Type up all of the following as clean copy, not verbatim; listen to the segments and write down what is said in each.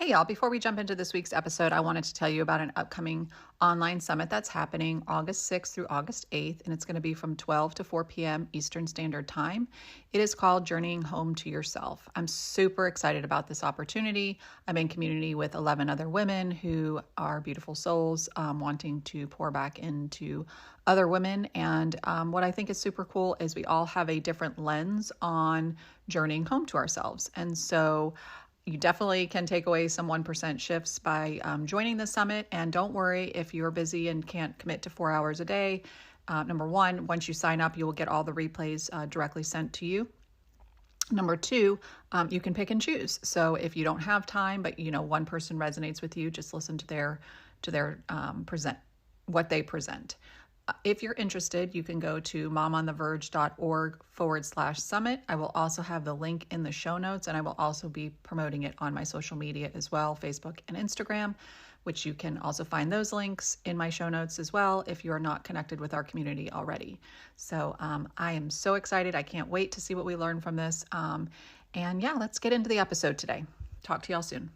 Hey, y'all. Before we jump into this week's episode, I wanted to tell you about an upcoming online summit that's happening August 6th through August 8th, and it's going to be from 12 to 4 p.m. Eastern Standard Time. It is called Journeying Home to Yourself. I'm super excited about this opportunity. I'm in community with 11 other women who are beautiful souls wanting to pour back into other women. And what I think is super cool is we all have a different lens on journeying home to ourselves. And so you definitely can take away some 1% shifts by joining the summit. And don't worry if you're busy and can't commit to 4 hours a day. Number one, once you sign up, you will get all the replays directly sent to you. Number two, you can pick and choose. So if you don't have time, but one person resonates with you, just listen to their present what they present. If you're interested, you can go to momontheverge.org/summit. I will also have the link in the show notes, and I will also be promoting it on my social media as well, Facebook and Instagram, which you can also find those links in my show notes as well if you're not connected with our community already. So I am so excited. I can't wait to see what we learn from this. And yeah, let's get into the episode today. Talk to y'all soon.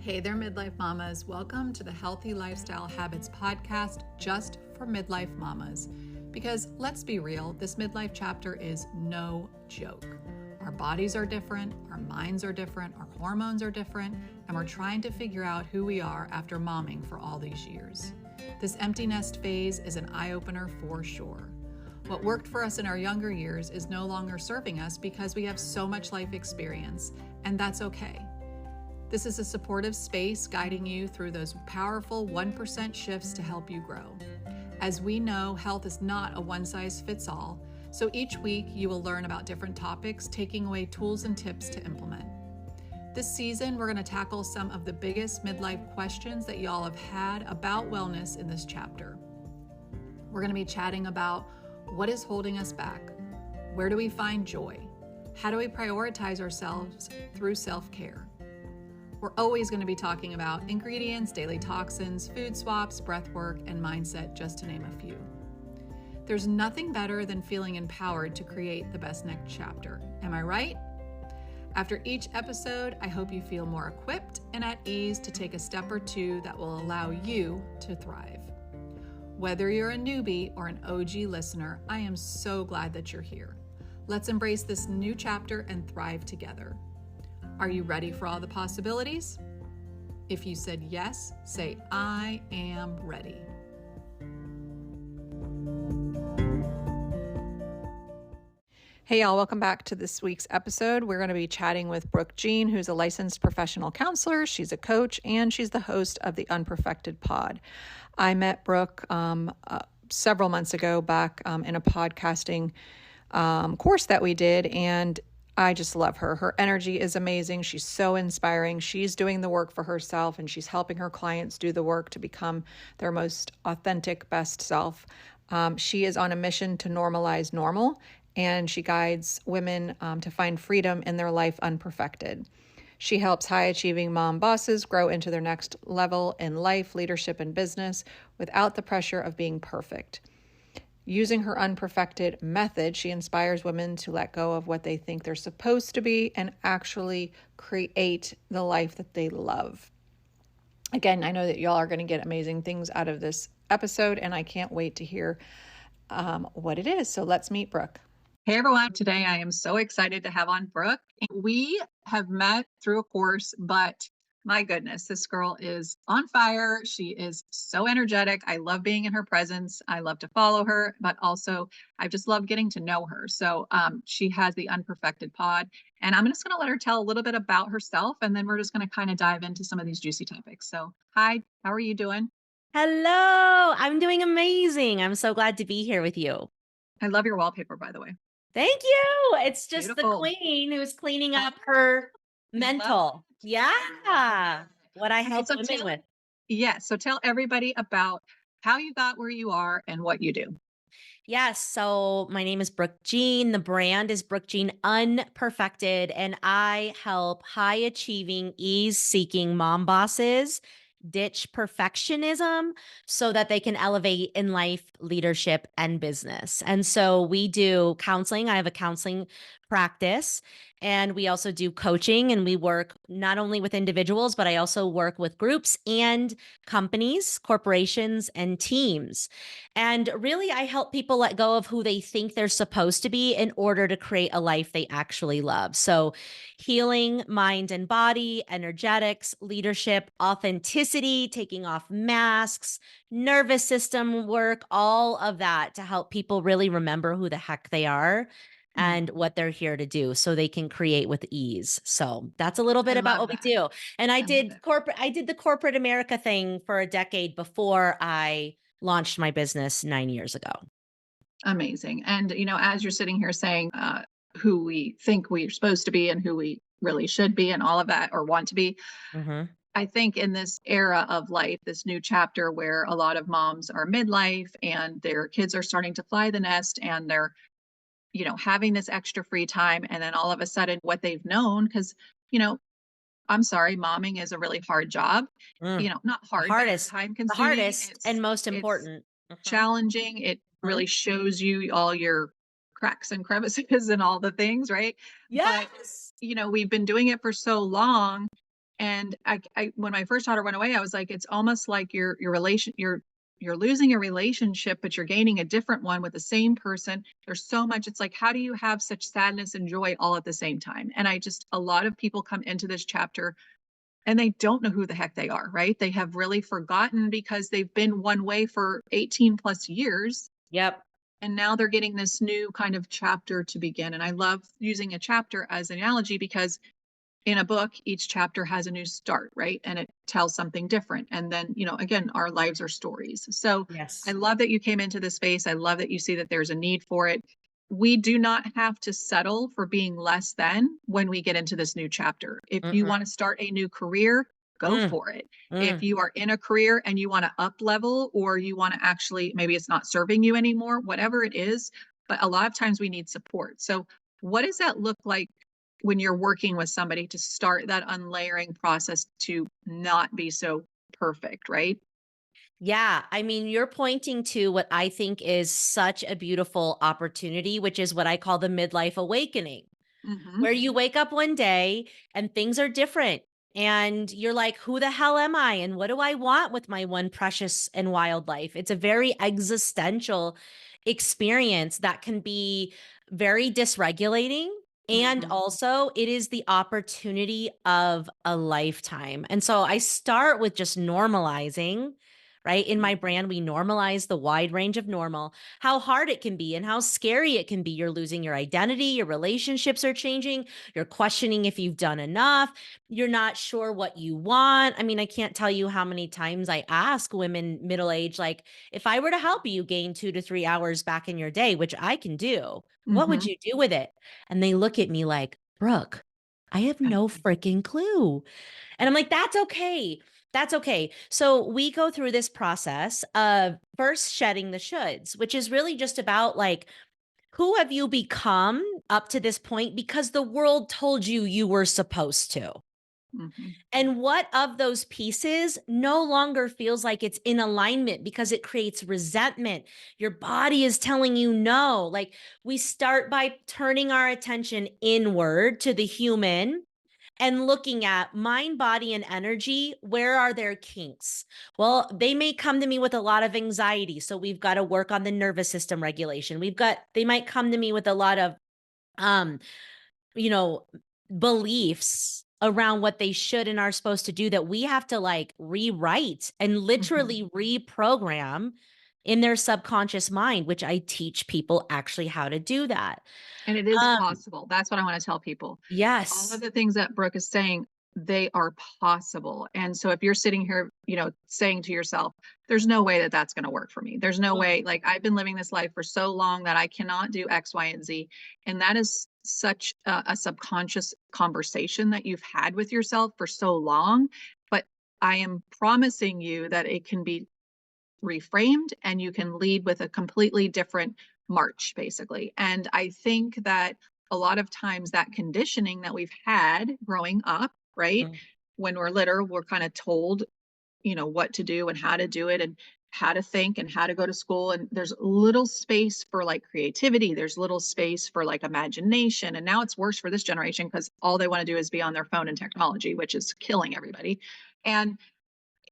Hey there, midlife mamas. Welcome to the Healthy Lifestyle Habits podcast just for midlife mamas. Because let's be real, this midlife chapter is no joke. Our bodies are different, our minds are different, our hormones are different, and we're trying to figure out who we are after momming for all these years. This empty nest phase is an eye-opener for sure. What worked for us in our younger years is no longer serving us because we have so much life experience, and that's okay. This is a supportive space guiding you through those powerful 1% shifts to help you grow. As we know, health is not a one-size-fits-all, so each week you will learn about different topics, taking away tools and tips to implement. This season, we're going to tackle some of the biggest midlife questions that y'all have had about wellness in this chapter. We're going to be chatting about what is holding us back, where do we find joy, how do we prioritize ourselves through self-care. We're always going to be talking about ingredients, daily toxins, food swaps, breath work, and mindset, just to name a few. There's nothing better than feeling empowered to create the best next chapter. Am I right? After each episode, I hope you feel more equipped and at ease to take a step or two that will allow you to thrive. Whether you're a newbie or an OG listener, I am so glad that you're here. Let's embrace this new chapter and thrive together. Are you ready for all the possibilities? If you said yes, say, I am ready. Hey, y'all, welcome back to this week's episode. We're going to be chatting with Brooke Jean, who's a licensed professional counselor. She's a coach, and she's the host of the Unperfected Pod. I met Brooke several months ago back in a podcasting course that we did, and I just love her. Her energy is amazing. She's so inspiring. She's doing the work for herself, and she's helping her clients do the work to become their most authentic, best self. She is on a mission to normalize normal, and she guides women to find freedom in their life unperfected. She helps high-achieving mom bosses grow into their next level in life, leadership, and business without the pressure of being perfect. Using her unperfected method, she inspires women to let go of what they think they're supposed to be and actually create the life that they love. Again, I know that y'all are going to get amazing things out of this episode, and I can't wait to hear what it is. So let's meet Brooke. Hey, everyone. Today, I am so excited to have on Brooke. We have met through a course, but my goodness, this girl is on fire. She is so energetic. I love being in her presence. I love to follow her, but also I just love getting to know her. So she has the Unperfected Pod, and I'm just going to let her tell a little bit about herself, and then we're just going to kind of dive into some of these juicy topics. So hi, how are you doing? Hello, I'm doing amazing. I'm so glad to be here with you. I love your wallpaper, by the way. Thank you. It's just the Beautiful. queen who's cleaning up her mental. Yeah. What I help So women with. so tell everybody about how you got where you are and what you do. Yes. So my name is Brooke Jean. The brand is Brooke Jean Unperfected, and I help high achieving, ease seeking mom bosses ditch perfectionism so that they can elevate in life, leadership, and business. And so we do counseling. I have a counseling practice. And we also do coaching, and we work not only with individuals, but I also work with groups and companies, corporations, and teams. And really, I help people let go of who they think they're supposed to be in order to create a life they actually love. So, healing mind and body, energetics, leadership, authenticity, taking off masks, nervous system work, all of that to help people really remember who the heck they are and Mhm. what they're here to do so they can create with ease. So that's a little I bit about love what we that. do. And I love it. I did the corporate America thing for a decade before I launched my business 9 years ago. Amazing. And, as you're sitting here saying, who we think we're supposed to be and who we really should be and all of that or want to be, Mhm. I think in this era of life, this new chapter where a lot of moms are midlife and their kids are starting to fly the nest and they're, having this extra free time. And then all of a sudden, what they've known, because, you know, I'm sorry, momming is a really hard job. Mm. Not The hard, but it's hardest time the consuming. hardest and most It's important. Mhm. challenging. It Mhm. really shows you all your cracks and crevices and all the things, right? But, Yes. we've been doing it for so long. And when my first daughter went away, I was like, it's almost like you're losing a relationship, but you're gaining a different one with the same person. There's so much. It's like, how do you have such sadness and joy all at the same time? And a lot of people come into this chapter and they don't know who the heck they are, right? They have really forgotten because they've been one way for 18 plus years. Yep. And now they're getting this new kind of chapter to begin. And I love using a chapter as an analogy because in a book, each chapter has a new start, right? And it tells something different. And then, again, our lives are stories. So I Yes. love that you came into this space. I love that you see that there's a need for it. We do not have to settle for being less than when we get into this new chapter. If you Mm-mm. want to start a new career, go Mm. for it. If Mm. you are in a career and you want to up level or you want to actually, maybe it's not serving you anymore, whatever it is, but a lot of times we need support. So, what does that look like when you're working with somebody to start that unlayering process to not be so perfect, right? Yeah, I mean, you're pointing to what I think is such a beautiful opportunity, which is what I call the midlife awakening, Mhm. where you wake up one day and things are different. And you're like, who the hell am I? And what do I want with my one precious and wild life? It's a very existential experience that can be very dysregulating. And Mhm. also, it is the opportunity of a lifetime. And so I start with just normalizing, right? In my Mhm. brand, we normalize the wide range of normal, how hard it can be and how scary it can be. You're losing your identity, your relationships are changing, you're questioning if you've done enough, you're not sure what you want. I mean, I can't tell you how many times I ask women middle age, like, if I were to help you gain 2 to 3 hours back in your day, which I can do, what would Mhm. you do with it? And they look at me like, Brooke, I have no freaking clue. And I'm like, that's okay. That's okay. So we go through this process of first shedding the shoulds, which is really just about like, who have you become up to this point because the world told you you were supposed to? Mhm. And what of those pieces no longer feels like it's in alignment because it creates resentment? Your body is telling you no. Like we start by turning our attention inward to the human and looking at mind, body, and energy. Where are their kinks? Well, they may come to me with a lot of anxiety. So we've got to work on the nervous system regulation. They might come to me with a lot of, um, you know, beliefs around what they should and are supposed to do that we have to like rewrite and Mhm. literally reprogram in their subconscious mind, which I teach people actually how to do that. And it is Um, possible. That's what I wanna tell people. All of yes. the things that Brooke is saying, they are possible. And so if you're sitting here, saying to yourself, "There's no way that that's gonna work for me. There's no Mm, way, like, I've been living this life for so long that I cannot do X, Y, and Z." And that is such a subconscious conversation that you've had with yourself for so long, but I am promising you that it can be reframed and you can lead with a completely different march, basically. And I think that a lot of times that conditioning that we've had growing up, right? mm, When we're little, we're kind of told, what to do and how to do it. And how to think and how to go to school. And there's little space for like creativity. There's little space for like imagination. And now it's worse for this generation because all they want to do is be on their phone and technology, which is killing everybody. And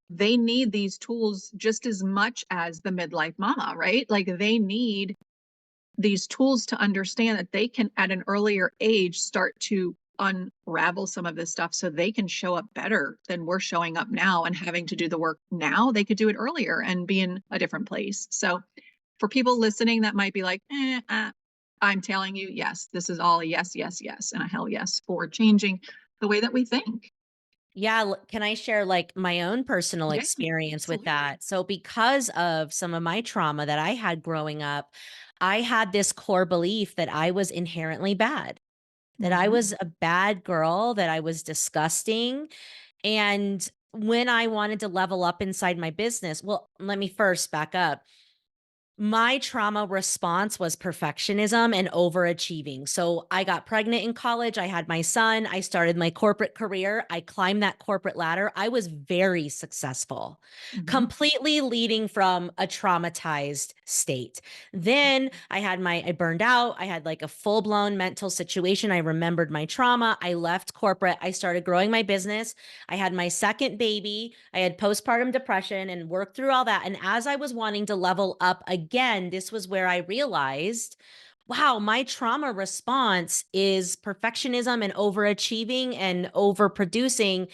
they need these tools just as much as the midlife mama, right? Like they need these tools to understand that they can, at an earlier age, start to unravel some of this stuff so they can show up better than we're showing up now and having to do the work now. They could do it earlier and be in a different place. So for people listening that might be like, I'm telling you, yes, this is all a yes, yes, yes, and a hell yes for changing the way that we think. Yeah, can I share like my own personal Yeah, experience with absolutely. that? So because of some of my trauma that I had growing up, I had this core belief that I was inherently bad, that I Mm-hmm. was a bad girl, that I was disgusting. And when I wanted to level up inside my business, well, let me first back up. My trauma response was perfectionism and overachieving. So I got pregnant in college. I had my son. I started my corporate career. I climbed that corporate ladder. I was very successful, Mm-hmm. completely leading from a traumatized state. Then I burned out. I had like a full blown mental situation. I remembered my trauma. I left corporate. I started growing my business. I had my second baby. I had postpartum depression and worked through all that. And as I was wanting to level up again, this was where I realized, wow, my trauma response is perfectionism and overachieving and overproducing,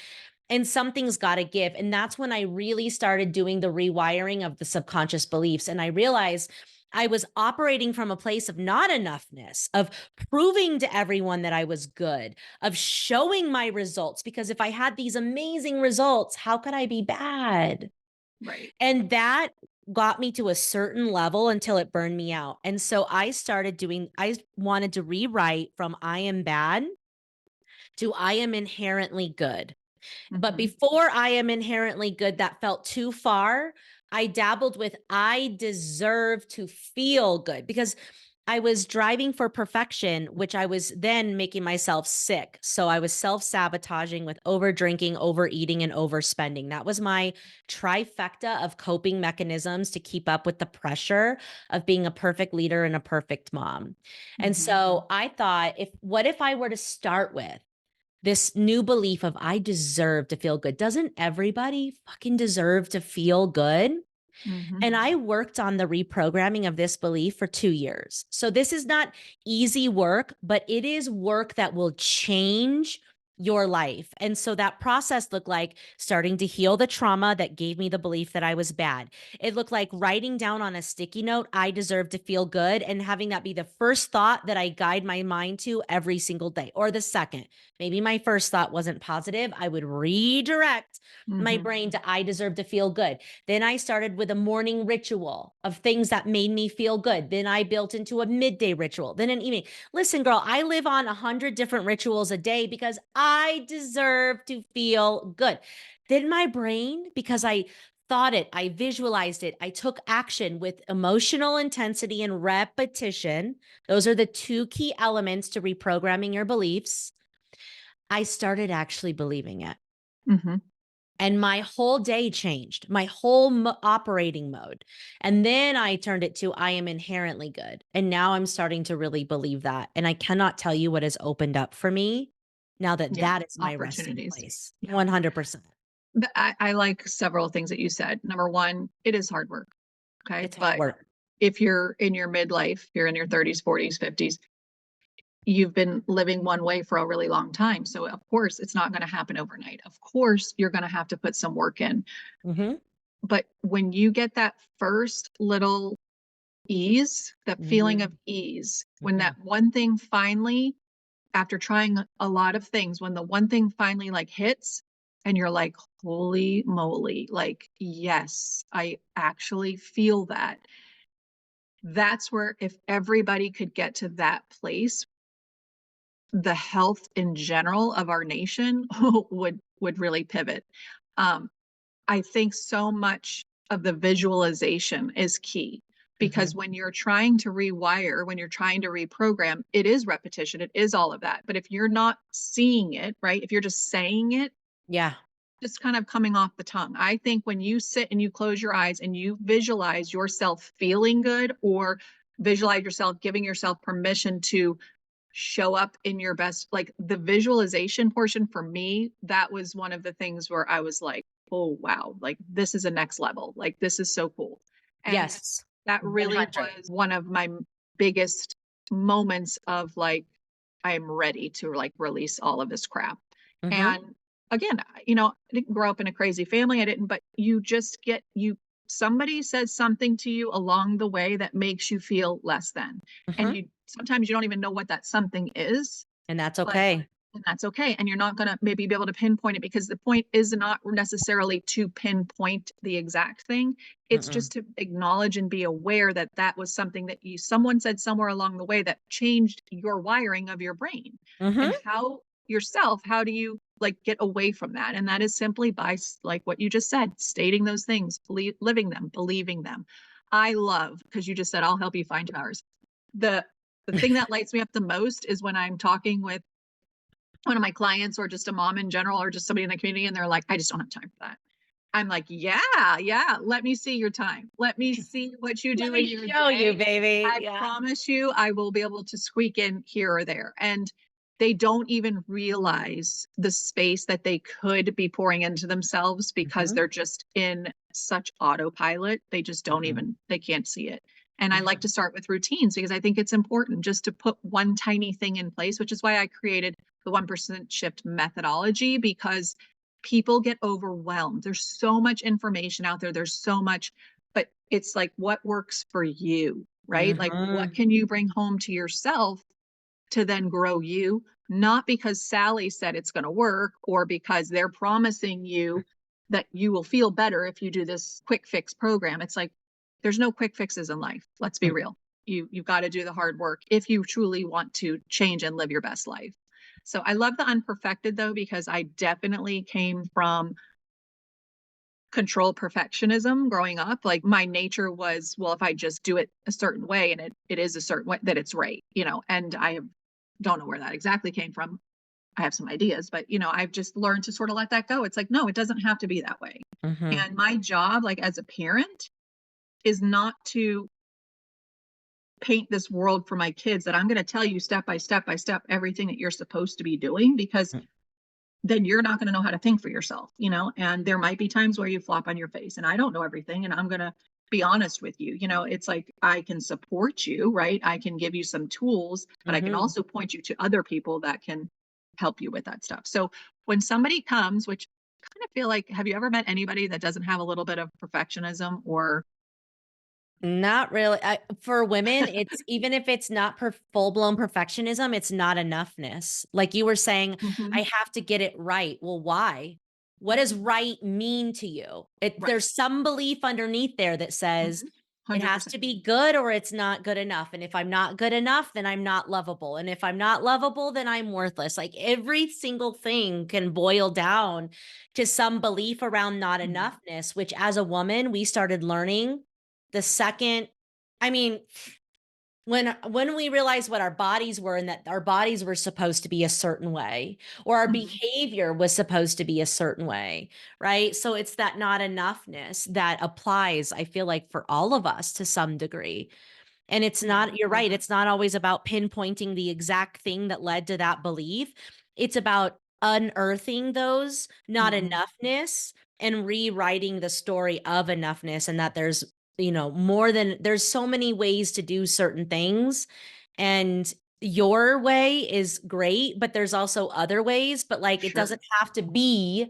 and something's got to give. And that's when I really started doing the rewiring of the subconscious beliefs. And I realized I was operating from a place of not enoughness, of proving to everyone that I was good, of showing my results. Because if I had these amazing results, how could I be bad? Right. And that got me to a certain level until it burned me out. And so I wanted to rewrite from I am bad to I am inherently good. But Mm-hmm. before I am inherently good, that felt too far. I dabbled with I deserve to feel good because I was driving for perfection, which I was then making myself sick. So I was self sabotaging with over drinking, overeating, and overspending. That was my trifecta of coping mechanisms to keep up with the pressure of being a perfect leader and a perfect mom. And Mm-hmm. so I thought, what if I were to start with this new belief of I deserve to feel good? Doesn't everybody fucking deserve to feel good? Mm-hmm. And I worked on the reprogramming of this belief for 2 years. So this is not easy work, but it is work that will change your life. And so that process looked like starting to heal the trauma that gave me the belief that I was bad. It looked like writing down on a sticky note, I deserve to feel good, and having that be the first thought that I guide my mind to every single day, or the second. Maybe my first thought wasn't positive. I would redirect my Mm-hmm. brain to I deserve to feel good. Then I started with a morning ritual of things that made me feel good. Then I built into a midday ritual, then an evening. Listen, girl, I live on 100 different rituals a day because I deserve to feel good. Then my brain, because I thought it, I visualized it, I took action with emotional intensity and repetition. Those are the two key elements to reprogramming your beliefs. I started actually believing it. Mm-hmm. And my whole day changed, my whole operating mode. And then I turned it to I am inherently good. And now I'm starting to really believe that. And I cannot tell you what has opened up for me now that Yeah. that is my resting Opportunities. place. Yeah. 100%. But I like several things that you said. Number one, it is hard work. Okay. It's hard But work. if you're in your midlife, you're in your 30s, 40s, 50s, you've been living one way for a really long time. So, of course, it's not going to happen overnight. Of course, you're going to have to put some work in. Mm-hmm. But when you get that first little ease, that feeling Mm-hmm. of ease, when Mm-hmm. that one thing finally, after trying a lot of things, when the one thing finally like hits and you're like, holy moly, like, yes, I actually feel that. That's where, if everybody could get to that place, the health in general of our nation would really pivot. Um, I think so much of the visualization is key Mm-hmm. because when you're trying to rewire, when you're trying to reprogram, it is repetition, it is all of that. But if you're not seeing it, right? If you're just saying it, Yeah. just kind of coming off the tongue. I think when you sit and you close your eyes and you visualize yourself feeling good, or visualize yourself giving yourself permission to show up in your best, like the visualization portion for me, that was one of the things where I was like, oh wow, like this is a next level, like this is so cool. And Yes. that really 100. was one of my biggest moments of like, I am ready to like release all of this crap. Mhm. And again, I didn't grow up in a crazy family. I didn't, but you just get you somebody says something to you along the way that makes you feel less than. And Mhm. you sometimes you don't even know what that something is, And that's but okay. and that's okay. And you're not going to maybe be able to pinpoint it, because the point is not necessarily to pinpoint the exact thing. It's Mm-mm. just to acknowledge and be aware that that was something that someone said somewhere along the way that changed your wiring of your brain. And Mhm. how do you like get away from that? And that is simply by, like what you just said, stating those things, living them, believing them. I love, because you just said, I'll help you find yours. The thing that lights me up the most is when I'm talking with one of my clients, or just a mom in general, or just somebody in the community, and they're like, I just don't have time for that. I'm like, yeah, yeah, let me see your time. Let me see what you Let do me in your show you, day. baby. I Yeah. promise you, I will be able to squeak in here or there. And they don't even realize the space that they could be pouring into themselves, because Mhm. they're just in such autopilot. They just don't Mhm. even, they can't see it. And I like Mhm. to start with routines, because I think it's important just to put one tiny thing in place, which is why I created the 1% shift methodology, because people get overwhelmed. There's so much information out there. There's so much, but it's like, what works for you, right? Like, what Mhm. can you bring home to yourself to then grow you? Not because Sally said it's going to work, or because they're promising you that you will feel better if you do this quick fix program. It's like, there's no quick fixes in life. Let's be real. You've got to do the hard work if you truly want to change and live your best life. So I love the unperfected though, because I definitely came from control perfectionism growing up. Like my nature was, well, if I just do it a certain way and it is a certain way, that it's right, and don't know where that exactly came from. I have some ideas, but I've just learned to sort of let that go. It's like, no, it doesn't have to be that way. Mhm. And my job, like as a parent, is not to paint this world for my kids that I'm going to tell you step by step by step everything that you're supposed to be doing, because Mm. then you're not going to know how to think for yourself, and there might be times where you flop on your face, and I don't know everything, and I'm going to be honest with you. It's like, I can support you, right? I can give you some tools, but I can Mhm. also point you to other people that can help you with that stuff. So when somebody comes, which I kind of feel like, have you ever met anybody that doesn't have a little bit of perfectionism or Not really. For women, it's even if it's not full-blown perfectionism, it's not enoughness. Like you were saying, I Mhm. have to get it right. Well, why? What does right mean to you? Right. There's some belief underneath there that says Mhm. it has 100%. to be good or it's not good enough. And if I'm not good enough, then I'm not lovable. And if I'm not lovable, then I'm worthless. Like every single thing can boil down to some belief around not Mhm. enoughness, which as a woman, we started learning the second, I mean, when we realized what our bodies were and that our bodies were supposed to be a certain way, or our Mhm. behavior was supposed to be a certain way, right? So it's that not enoughness that applies, I feel like, for all of us to some degree. And it's Yeah, not, you're I right, agree. it's not always about pinpointing the exact thing that led to that belief. It's about unearthing those not Mhm. enoughness and rewriting the story of enoughness, and that there's, more than there's so many ways to do certain things. And your way is great, but there's also other ways, but like Sure. it doesn't have to be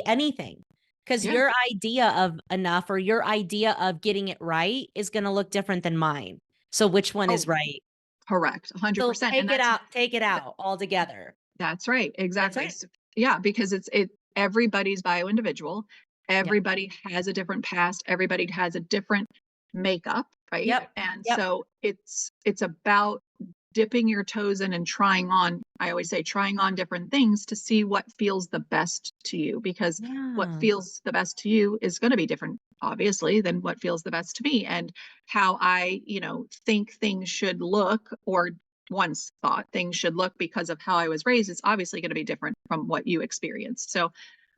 anything. Because Yeah. your idea of enough or your idea of getting it right is going to look different than mine. So which one is Oh, right? correct. So 100%. And that's take it out altogether. That's right, That's exactly. it. Yeah, because everybody's bio-individual. Yeah. Everybody has a different past. Everybody has a different makeup, right? Yep. And Yep. so it's about dipping your toes in and trying on, I always say, trying on different things to see what feels the best to you, because what Yeah. feels the best to you is going to be different, obviously, than what feels the best to me. And how I think things should look or once thought things should look because of how I was raised, it's obviously going to be different from what you experienced. So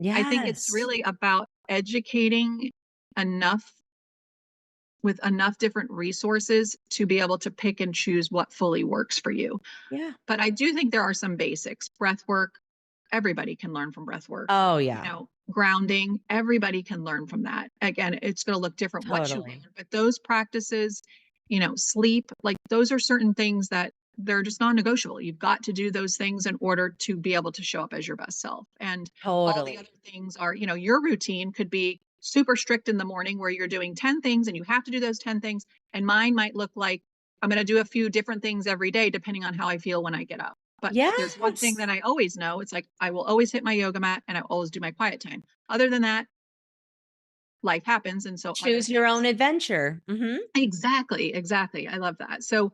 I think it's Yes. really about educating enough with enough different resources to be able to pick and choose what fully works for you. Yeah. But I do think there are some basics. Breath work, everybody can learn from breath work. Oh, You yeah. know, grounding, everybody can learn from that. Again, it's going to look different what you Totally. learn, but those practices, sleep, like those are certain things that they're just non-negotiable. You've got to do those things in order to be able to show up as your best self. And all the other Totally. things are, your routine could be super strict in the morning where you're doing 10 things and you have to do those 10 things. And mine might look like I'm going to do a few different things every day, depending on how I feel when I get up. But there's one thing Yes. that I always know. It's like I will always hit my yoga mat and I always do my quiet time. Other than that, life happens. And so other Choose your own things. adventure. Exactly. Exactly. I love that. So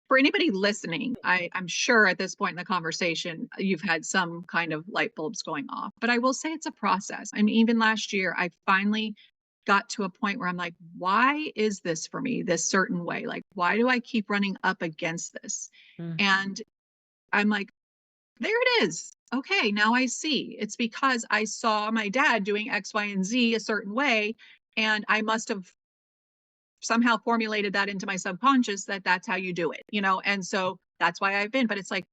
for anybody listening, I'm sure at this point in the conversation, you've had some kind of light bulbs going off. But I will say it's a process. I mean, even last year, I finally got to a point where I'm like, why is this for me this certain way? Like, why do I keep running up against this? Mm. And I'm like, there it is. Okay, now I see. It's because I saw my dad doing X, Y, and Z a certain way. And I must have somehow formulated that into my subconscious that that's how you do it, And so that's why I've been. But it's like,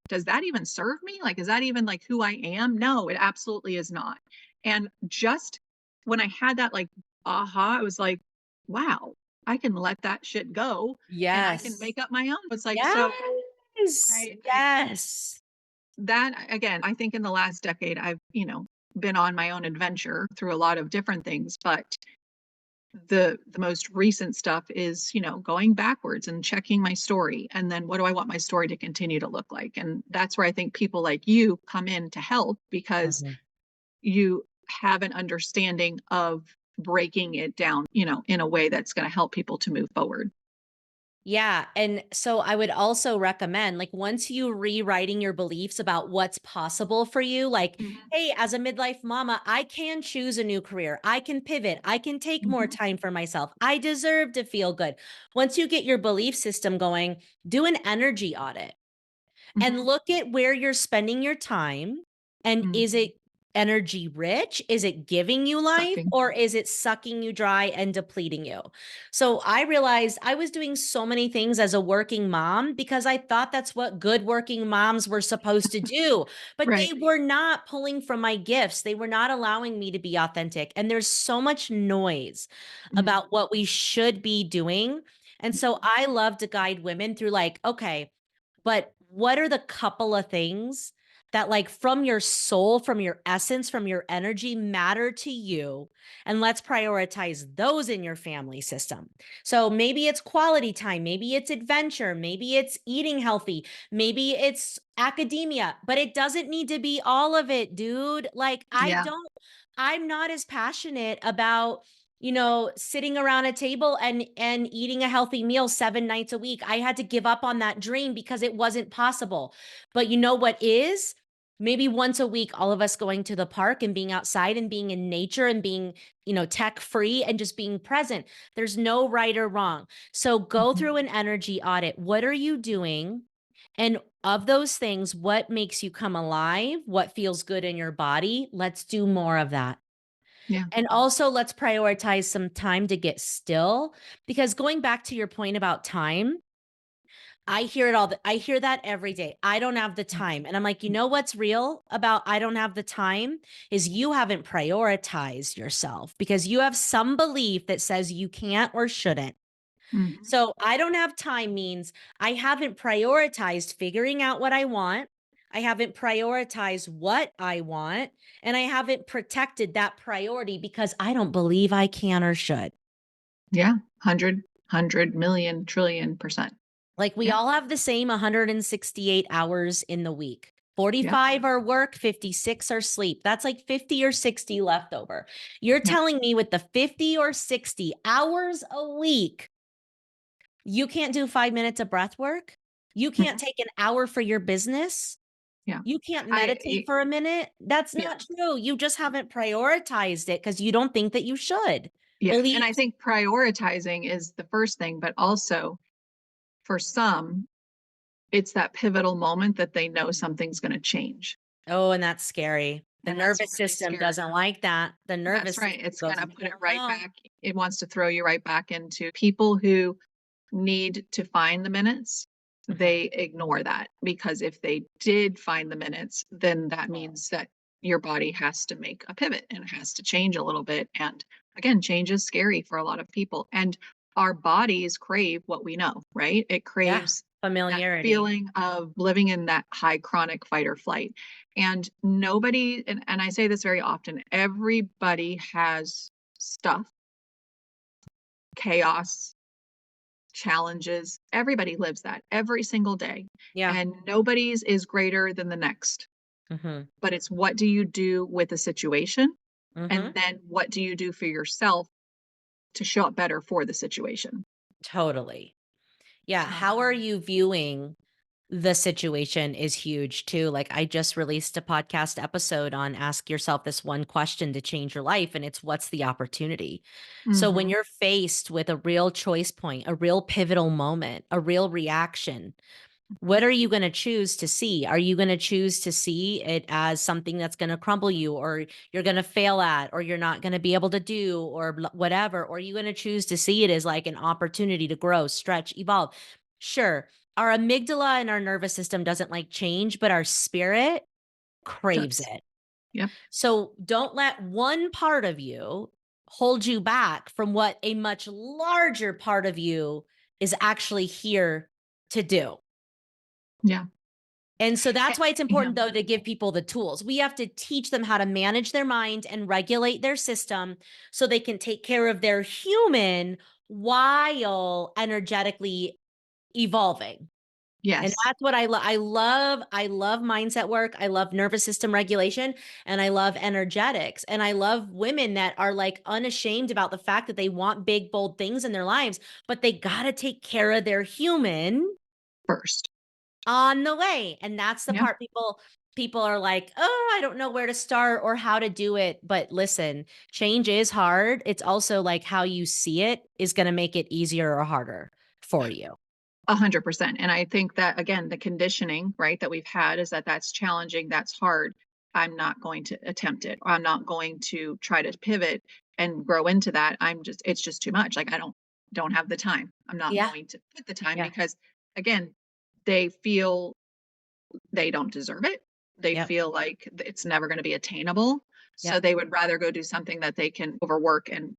does that even serve me? Like, is that even like who I am? No, it absolutely is not. And just when I had that like aha, I was like, wow, I can let that shit go and I can Yes. make up my own. It's like, so Yes. I Yes. that again, I think in the last decade, I've, been on my own adventure through a lot of different things, but the most recent stuff is, going backwards and checking my story. And then what do I want my story to continue to look like? And that's where I think people like you come in to help because Mhm. you have an understanding of breaking it down, in a way that's going to help people to move forward. Yeah. And so I would also recommend, like, once you rewriting your beliefs about what's possible for you, like, Mhm. hey, as a midlife mama, I can choose a new career. I can pivot. I can take more Mhm. time for myself. I deserve to feel good. Once you get your belief system going, do an energy audit and Mhm. look at where you're spending your time. And Mhm. is it energy rich? Is it giving you life Sucking. or is it sucking you dry and depleting you? So I realized I was doing so many things as a working mom because I thought that's what good working moms were supposed to do. But Right. they were not pulling from my gifts. They were not allowing me to be authentic. And there's so much noise Mhm. about what we should be doing. And so I love to guide women through, like, okay, but what are the couple of things that, like, from your soul, from your essence, from your energy matter to you? And let's prioritize those in your family system. So maybe it's quality time, maybe it's adventure, maybe it's eating healthy, maybe it's academia, but it doesn't need to be all of it, dude. Like, Yeah. I'm not as passionate about, sitting around a table and eating a healthy meal 7 nights a week. I had to give up on that dream because it wasn't possible. But you know what is? Maybe once a week, all of us going to the park and being outside and being in nature and being, tech free and just being present. There's no right or wrong. So go Mhm. through an energy audit. What are you doing? And of those things, what makes you come alive? What feels good in your body? Let's do more of that. Yeah. And also, let's prioritize some time to get still, because going back to your point about time, I hear that every day. I don't have the Mhm. time. And I'm like, you know what's real about I don't have the time is you haven't prioritized yourself because you have some belief that says you can't or shouldn't. Mhm. So I don't have time means I haven't prioritized figuring out what I want. I haven't prioritized what I want. And I haven't protected that priority because I don't believe I can or should. Yeah. 100 million trillion percent. Like, we Yeah. all have the same 168 hours in the week. Yeah. 45 are work, 56 are sleep. That's like 50 or 60 left over. You're Yeah. telling me with the 50 or 60 hours a week, you can't do 5 minutes of breath work? You can't Mhm. take an hour for your business? Yeah. You can't I meditate for a minute? That's yeah. not true. You just haven't prioritized it because you don't think that you should. Yeah. And Believe I think prioritizing is the first thing, but also for some, it's that pivotal moment that they know something's going to change. Oh, and that's scary. The And that's nervous really system scary. doesn't like that. The That's nervous right. system It's goes, gonna put it "No, right no." back. It wants to throw you right back into people who need to find the minutes. Mhm. They ignore that because if they did find the minutes, then that means that your body has to make a pivot and it has to change a little bit. And again, change is scary for a lot of people. And our bodies crave what we know, right? It Yeah, craves that familiarity. feeling of living in that high chronic fight or flight. And nobody, and I say this very often, everybody has stuff, chaos, challenges. Everybody lives that every single day. Yeah. And nobody's is greater than the next. Mhm. But it's what do you do with the situation? And Mhm. then what do you do for yourself to show up better for the situation? Totally. Yeah, So, how are you viewing the situation is huge too. Like I just released a podcast episode on ask yourself this one question to change your life and it's what's the opportunity. So when mhm, you're faced with a real choice point, a real pivotal moment, a real reaction, what are you going to choose to see? Are you going to choose to see it as something that's going to crumble you or you're going to fail at or you're not going to be able to do or whatever? Or are you going to choose to see it as like an opportunity to grow, stretch, evolve? Sure. Our amygdala and our nervous system doesn't like change, but our spirit craves does. it. Yep. So don't let one part of you hold you back from what a much larger part of you is actually here to do. Yeah. And so Eh, that's why it's yeah. important, though, to give people the tools. We have to teach them how to manage their mind and regulate their system so they can take care of their human while energetically evolving. And Yes. that's what I love mindset work. I love nervous system regulation and I love energetics. And I love women that are like unashamed about the fact that they want big, bold things in their lives, but they got to take care of their human First. on the way. And that's the Yep. part people are like, "Oh, I don't know where to start or how to do it." But listen, change is hard. It's also like how you see it is going to make it easier or harder for you. 100%. And I think that, again, the conditioning, right, that we've had is that that's challenging, that's hard. I'm not going to attempt it. I'm not going to try to pivot and grow into that. It's just too much. Like, I don't have the time. I'm not Yeah. going to put the time Yeah. because, again, they feel they don't deserve it. They Yep. feel like it's never going to be attainable. So Yep. they would rather go do something that they can overwork and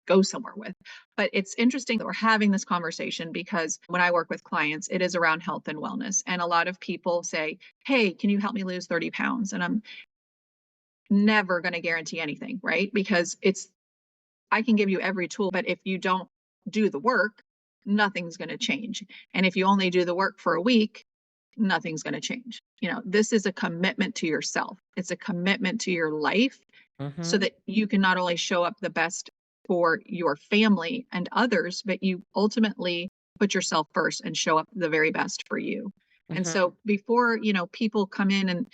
go somewhere with. But it's interesting that we're having this conversation because when I work with clients, it is around health and wellness. And a lot of people say, "Hey, can you help me lose 30 pounds?" And I'm never going to guarantee anything, right? Because I can give you every tool, but if you don't do the work, nothing's going to change. And if you only do the work for a week, nothing's going to change. This is a commitment to yourself. It's a commitment to your life so Mhm. that you can not only show up the best for your family and others, but you ultimately put yourself first and show up the very best for you. And Mhm. so before, people come in and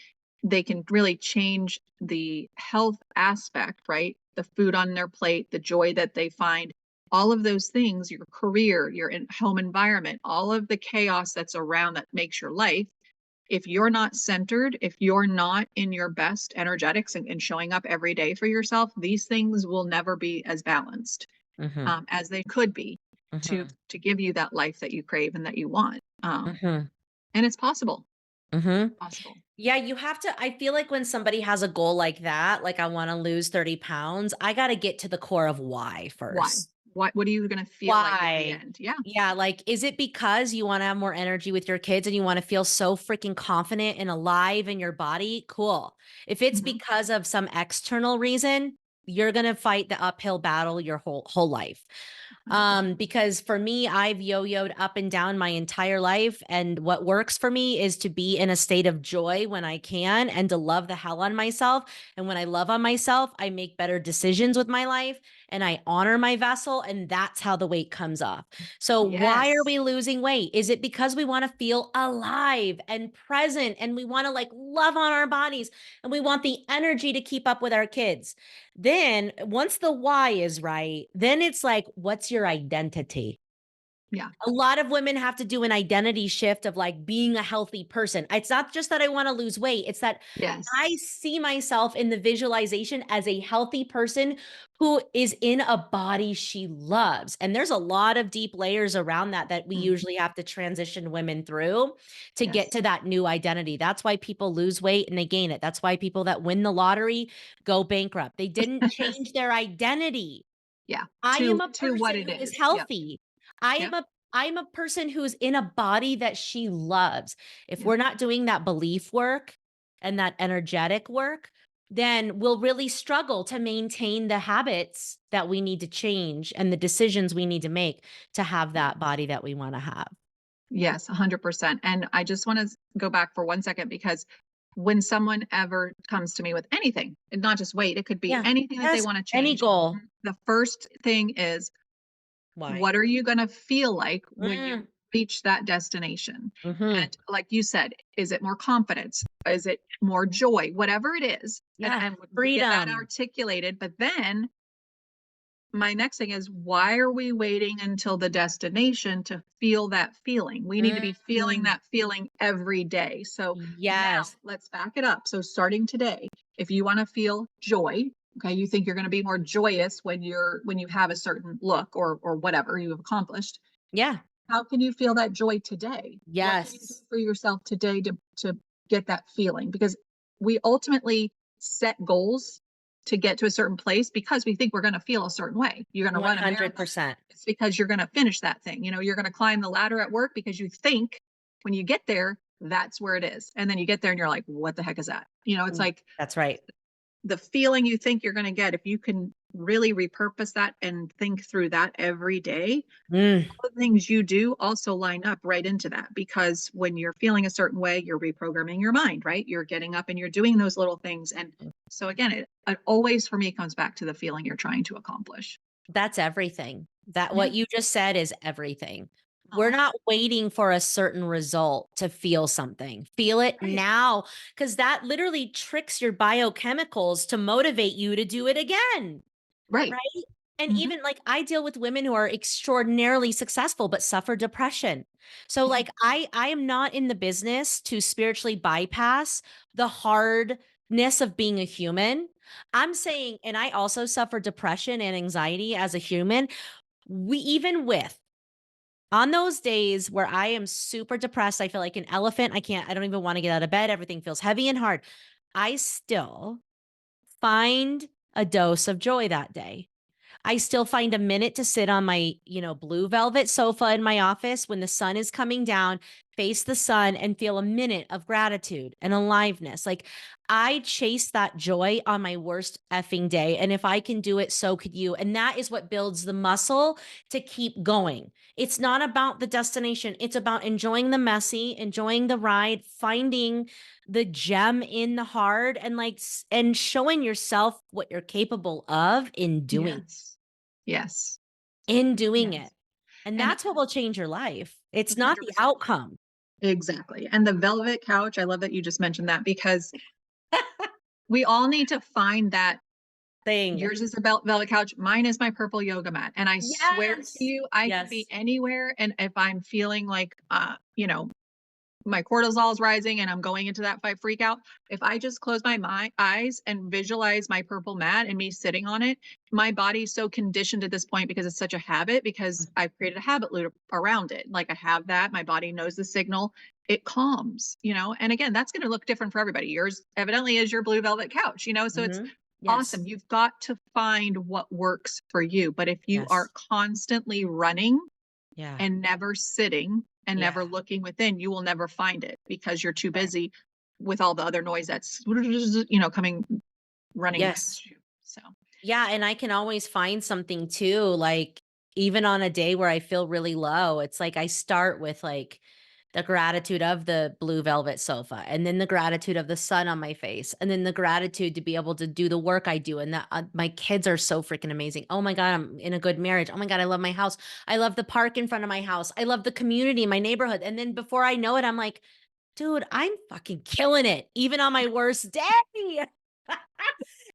they can really change the health aspect, right? The food on their plate, the joy that they find, all of those things, your career, your home environment, all of the chaos that's around that makes your life. If you're not centered, if you're not in your best energetics and showing up every day for yourself, these things will never be as balanced Mhm. as they could be Mhm. to give you that life that you crave and that you want. Mhm. And it's possible. Mhm. Possible. Yeah, you have to I feel like when somebody has a goal like that, like I wanna lose 30 pounds, I gotta get to the core of why Why? first. What are you going to feel like in the Why? end? Yeah. Yeah, like, is it because you wanna have more energy with your kids and you wanna feel so freaking confident and alive in your body? Cool. If it's Hmm. because of some external reason, you're gonna fight the uphill battle your whole life. 100%. Because for me, I've yo-yoed up and down my entire life, and what works for me is to be in a state of joy when I can and to love the hell on myself. And when I love on myself, I make better decisions with my life and I honor my vessel, and that's how the weight comes off. So why are Yes. we losing weight? Is it because we want to feel alive and present and we want to like love on our bodies and we want the energy to keep up with our kids? Then once the why is right, then it's like, what's your identity? Yeah. A lot of women have to do an identity shift of like being a healthy person. It's not just that I want to lose weight, it's that I Yes. see myself in the visualization as a healthy person who is in a body she loves. And there's a lot of deep layers around that that we Mm. usually have to transition women through to get Yes. to that new identity. That's why people lose weight and they gain it. That's why people that win the lottery go bankrupt. They didn't change their identity. Yeah. I am a To what person it who is is. Yep. healthy. I am Yep. I'm a person who's in a body that she loves. If Yep. we're not doing that belief work and that energetic work, then we'll really struggle to maintain the habits that we need to change and the decisions we need to make to have Yeah. that body that we want to have. Yes, 100%. And I just want to go back for 1 second because when someone ever comes to me with anything, and not just weight, it could be Yeah. anything that they Yes. want to Any change. goal. The first thing is, Why? what are you going to feel like when you Mm, reach that destination? hmm. And like you said, is it more confidence? Is it more joy? Whatever it is, Yeah. and get that Freedom. articulated. But then my next thing is, why are we waiting until the destination to feel that feeling? We need to be feeling Mhm. that feeling every day. So now Yes. let's back it up. So starting today, if you want to feel joy, okay, you think you're going to be more joyous when you have a certain look or whatever you have accomplished. Yeah. How can you feel that joy today? What can you do Yes. for yourself today to get that feeling? Because we ultimately set goals to get to a certain place because we think we're going to feel a certain way. You're going to run a marathon. 100%. It's because you're going to finish that thing. You're going to climb the ladder at work because you think when you get there, that's where it is. And then you get there and you're like, what the heck is that? It's like That's right. the feeling you think you're going to get, if you can really repurpose that and think through that every day, Mm, all the things you do also line up right into that, because when you're feeling a certain way, you're reprogramming your mind, right? You're getting up and you're doing those little things. And so again, it always for me comes back to the feeling you're trying to accomplish. that's everything. That Yeah. what you just said is everything. We're Oh, not waiting for a certain result to feel something. Feel it right. now, because that literally tricks your biochemicals to motivate you to do it again. Right. Right? And Hmm. even like I deal with women who are extraordinarily successful but suffer depression. So Yeah. like I am not in the business to spiritually bypass the hardness of being a human. I'm saying, and I also suffer depression and anxiety as a human. We even with on those days where I am super depressed, I feel like an elephant. I don't even want to get out of bed. Everything feels heavy and hard. I still find a dose of joy that day. I still find a minute to sit on my, blue velvet sofa in my office when the sun is coming down, face the sun, and feel a minute of gratitude and aliveness. Like I chase that joy on my worst effing day. And if I can do it, so could you. And that is what builds the muscle to keep going. It's not about the destination, it's about enjoying the messy, enjoying the ride, finding the gem in the hard, and and showing yourself what you're capable of Yes. Yes. in doing it. Yes. And And that's what will change your life. It's not the 100%. outcome. Exactly. And the velvet couch, I love that you just mentioned that, because we all need to find that. Thing. Yours is a velvet couch. Mine is my purple yoga mat. And I swear to Yes. you, I can be Yes. anywhere. And if I'm feeling like, my cortisol is rising and I'm going into that fight freak out, if I just close my eyes and visualize my purple mat and me sitting on it, my body's so conditioned at this point because it's such a habit, because I've created a habit loop around it. Like I have that, my body knows the signal, it calms. And again, that's going to look different for everybody. Yours evidently is your blue velvet couch. So it's Mhm. Yes. awesome. You've got to find what works for you. But if you are Yes. constantly running Yeah. and never sitting and Yeah. never looking within, you will never find it because you're too Right. busy with all the other noise that's coming running Yes. past you. So Yeah, and I can always find something too, like even on a day where I feel really low, it's like I start with like the gratitude of the blue velvet sofa, and then the gratitude of the sun on my face, and then the gratitude to be able to do the work I do, and that my kids are so freaking amazing. Oh my God, I'm in a good marriage. Oh my God, I love my house. I love the park in front of my house. I love the community in my neighborhood. And then before I know it, I'm like, dude, I'm fucking killing it, even on my worst day.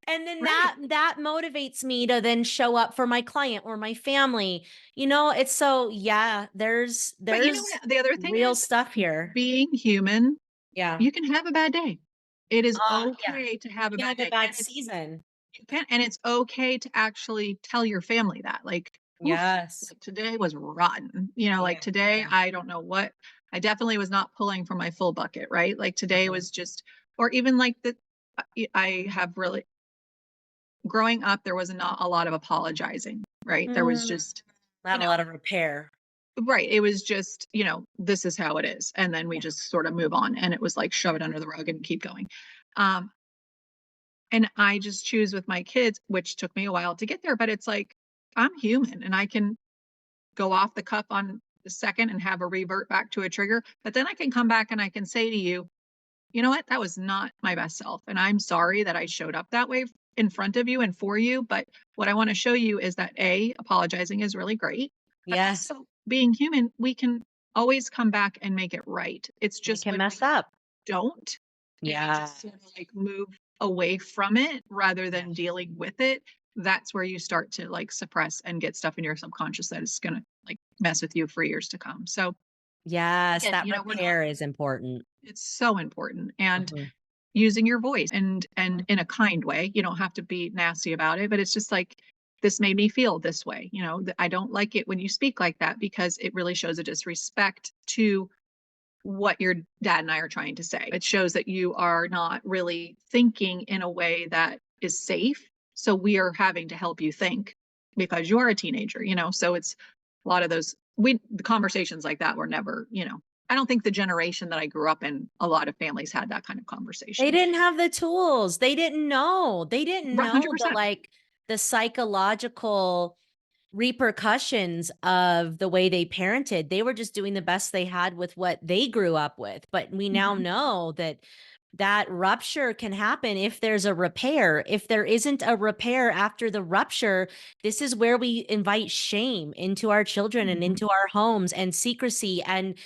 And then Right. that motivates me to then show up for my client or my family. It's so yeah, there's But you know there's what? The other thing real is, stuff here. being human, Yeah. you can have a bad day. It is Yeah. okay to have a You bad have a day. bad And it's season. you can and it's okay to actually tell your family that. Like, "Oof, Yes. like today was rotten." Like Yeah. today, Yeah. I don't know what I definitely was not pulling from my full bucket, right? Like today Mhm. was just or even like the I have really growing up, there was not a lot of apologizing, right? There was Mm, just, you not a know, lot of repair. right. It was just, this is how it is. And then we Yeah. just sort of move on. And it was like shove it under the rug and keep going. Um, and I just choose with my kids, which took me a while to get there, but it's like I'm human and I can go off the cuff on the second and have a revert back to a trigger. But then I can come back and I can say to you, you know what? That was not my best self. And I'm sorry that I showed up that way in front of you and for you. But what I want to show you is that apologizing is really great. But Yes. also being human, we can always come back and make it right. It's We just can when mess we up. don't and we Yeah. just sort of like move away from it rather Yeah. than dealing with it. That's where you start to like suppress and get stuff in your subconscious that is going to like mess with you for years to come. So Yes, again, that we're not, repair is important. it's so important. And Mhm. using your voice and in a kind way. You don't have to be nasty about it, but it's just like this made me feel this way. I don't like it when you speak like that because it really shows a disrespect to what your dad and I are trying to say. It shows that you are not really thinking in a way that is safe. So we are having to help you think because you're a teenager. So it's a lot of the conversations like that were never, I don't think the generation that I grew up in, a lot of families had that kind of They conversation. didn't have the tools. They didn't know. They didn't know the 100%. like the psychological repercussions of the way they parented. They were just doing the best they had with what they grew up with. But we now Mhm. know that that rupture can happen if there's a repair. If there isn't a repair after the rupture, this is where we invite shame into our children and Mhm. into our homes and secrecy and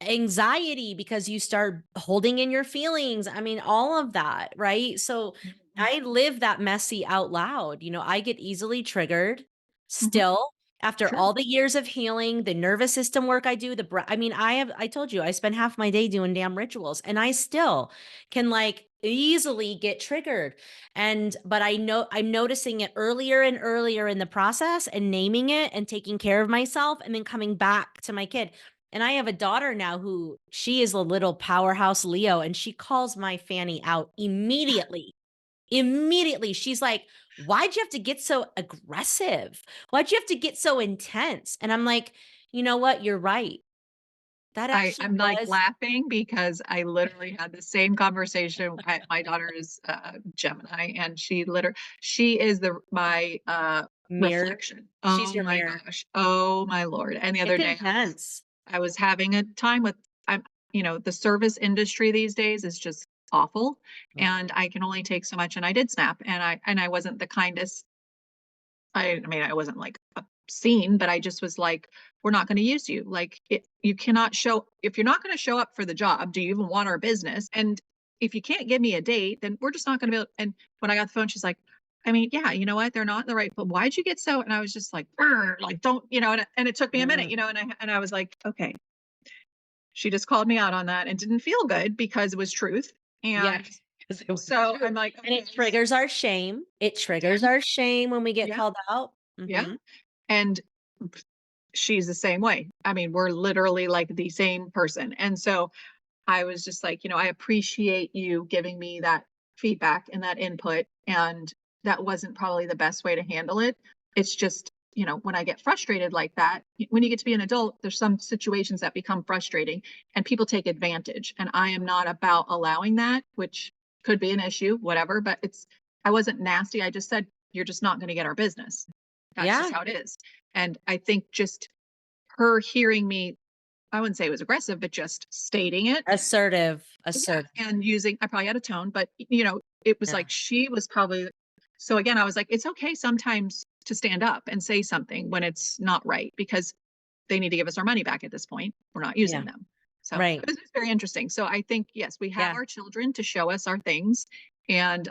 anxiety because you start holding in your feelings. I mean, all of that, right? So Mhm. I live that messy out loud. I get easily triggered Mhm. still after Sure. all the years of healing, the nervous system work I do, I mean, I told you, I spend half my day doing damn rituals and I still can like easily get triggered. But I know I'm noticing it earlier and earlier in the process and naming it and taking care of myself and then coming back to my kid. And I have a daughter now who she is a little powerhouse Leo and she calls my Fanny out immediately. Immediately. She's like, "Why'd you have to get so aggressive? Why'd you have to get so intense?" And I'm like, "You know what? You're right. That actually I'm like was laughing because I literally had the same conversation. My daughter is Gemini, and she is my mirror. reflection. She's Oh your my mirror. gosh. Oh my Lord. And the other It's day intense. I was having a time with I'm the service industry these days is just awful Mm, and I can only take so much and I did snap and I wasn't the kindest. I mean, I wasn't like obscene, but I just was like, we're not going to use you. Like, you cannot show, if you're not going to show up for the job, do you even want our business? And if you can't give me a date, then we're just not going to be able. And when I got the phone, she's like, I mean, yeah, you know what? They're not in the right, but why'd you get so? And I was just like, "Brr," like, don't, and it took me a minute, mm. and I was like, okay, she just called me out on that and didn't feel good because it was truth. And Yes, 'cause it was so true. I'm like, And okay, it triggers our shame. It it triggers did. our shame when we get Yeah. called out. Yeah. Mhm. And she's the same way. I mean, we're literally like the same person. And so I was just like, I appreciate you giving me that feedback and that input. And that wasn't probably the best way to handle it. It's just, when I get frustrated like that, when you get to be an adult, there's some situations that become frustrating and people take advantage. And I am not about allowing that, which could be an issue, whatever. But I wasn't nasty. I just said, you're just not going to get our business. That's just Yeah. how it is. And I think just her hearing me, I wouldn't say it was aggressive, but just stating it. Assertive, Yeah, assertive. and I probably had a tone, but, it was Yeah. like she was probably so again, I was like, "It's okay sometimes to stand up and say something when it's not right because they need to give us our money back at this point. We're not using Yeah. them." So, Right. it was just very interesting. So, I think, yes, we have Yeah. our children to show us our things, and,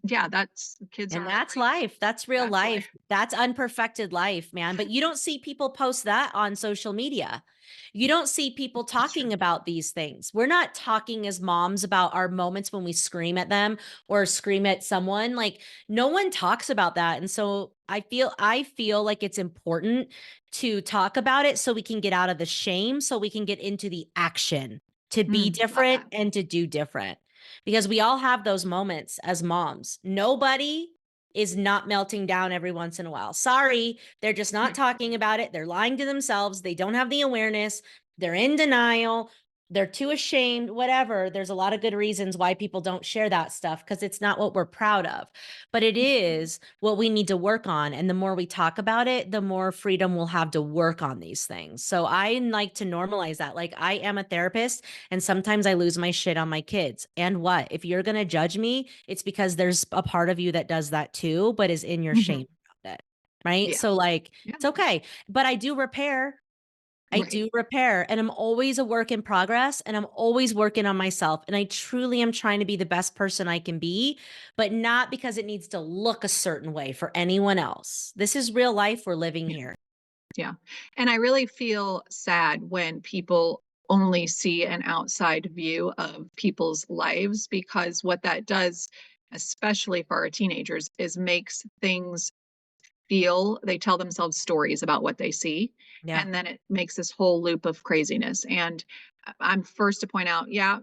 Yeah, that's kids And are that's great. life. That's real That's life. life. That's unperfected life, man. But you don't see people post that on social media. You don't see people That's true. talking about these things. We're not talking as moms about our moments when we scream at them or scream at someone. Like no one talks about that. And so I feel like it's important to talk about it so we can get out of the shame, so we can get into the action to be Love different that. and to do different. Because we all have those moments as moms. Nobody is not melting down every once in a while. Sorry, they're just not Right. talking about it. They're lying to themselves. They don't have the awareness. They're in denial. They're too ashamed, whatever. There's a lot of good reasons why people don't share that stuff because it's not what we're proud of. But it is what we need to work on. And the more we talk about it, the more freedom we'll have to work on these things. So I like to normalize that. Like I am a therapist and sometimes I lose my shit on my kids. And what? If you're going to judge me, it's because there's a part of you that does that too, but is in your Mhm. shame about it. Right. Yeah. So, like, Yeah. it's okay. But I do repair. I Right. do repair and I'm always a work in progress and I'm always working on myself. And I truly am trying to be the best person I can be, but not because it needs to look a certain way for anyone else. This is real life we're living Yeah. here. Yeah. And I really feel sad when people only see an outside view of people's lives, because what that does, especially for our teenagers, is makes things feel, they tell themselves stories about what they see. Yeah. And then it makes this whole loop of craziness. And I'm first to point out, yeah,